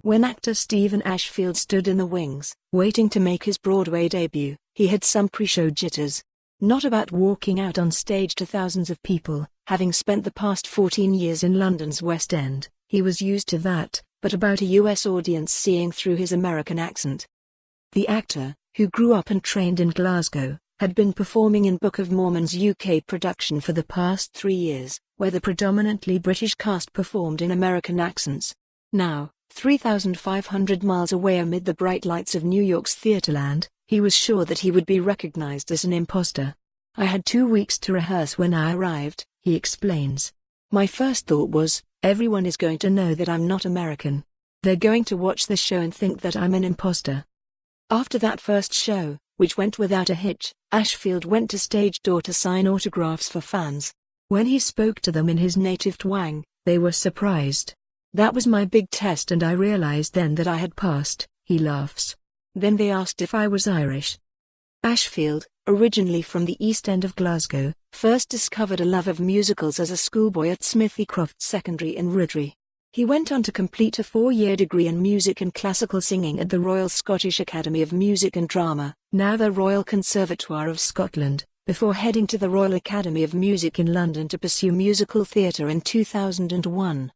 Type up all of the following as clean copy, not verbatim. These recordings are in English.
When actor Stephen Ashfield stood in the wings, waiting to make his Broadway debut, he had some pre-show jitters. Not about walking out on stage to thousands of people, having spent the past 14 years in London's West End, he was used to that, but about a US audience seeing through his American accent. The actor, who grew up and trained in Glasgow, had been performing in Book of Mormon's UK production for the past 3 years, where the predominantly British cast performed in American accents. Now, 3,500 miles away amid the bright lights of New York's theatreland, he was sure that he would be recognized as an imposter. "I had 2 weeks to rehearse when I arrived," he explains. "My first thought was, everyone is going to know that I'm not American. They're going to watch the show and think that I'm an imposter." After that first show, which went without a hitch, Ashfield went to stage door to sign autographs for fans. When he spoke to them in his native twang, they were surprised. "That was my big test and I realized then that I had passed," he laughs. Then they asked if I was Irish. Ashfield, originally from the East End of Glasgow, first discovered a love of musicals as a schoolboy at Smithycroft Secondary in Ridley. He went on to complete a 4-year degree in music and classical singing at the Royal Scottish Academy of Music and Drama, now the Royal Conservatoire of Scotland, before heading to the Royal Academy of Music in London to pursue musical theatre in 2001.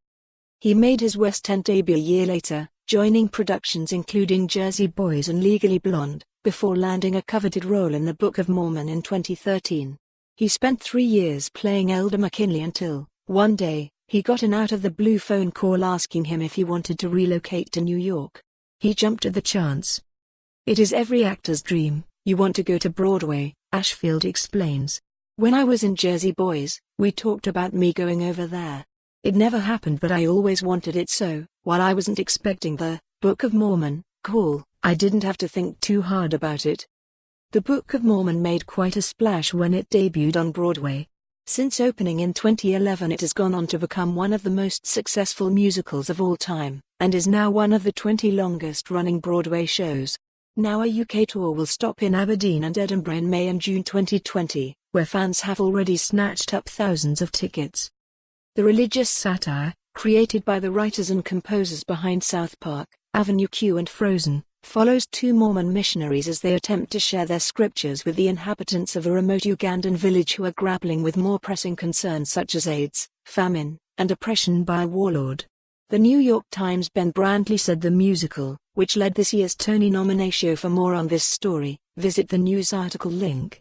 He made his West End debut a year later, joining productions including Jersey Boys and Legally Blonde, before landing a coveted role in the Book of Mormon in 2013. He spent 3 years playing Elder McKinley until, one day, he got an out-of-the-blue phone call asking him if he wanted to relocate to New York. He jumped at the chance. "It is every actor's dream, you want to go to Broadway," Ashfield explains. "When I was in Jersey Boys, we talked about me going over there. It never happened but I always wanted it so, while I wasn't expecting the Book of Mormon call, I didn't have to think too hard about it." The Book of Mormon made quite a splash when it debuted on Broadway. Since opening in 2011 it has gone on to become one of the most successful musicals of all time, and is now one of the 20 longest-running Broadway shows. Now a UK tour will stop in Aberdeen and Edinburgh in May and June 2020, where fans have already snatched up thousands of tickets. The religious satire, created by the writers and composers behind South Park, Avenue Q and Frozen, follows 2 Mormon missionaries as they attempt to share their scriptures with the inhabitants of a remote Ugandan village who are grappling with more pressing concerns such as AIDS, famine, and oppression by a warlord. The New York Times' Ben Brantley said the musical, which led this year's Tony nomination. For more on this story, visit the news article link.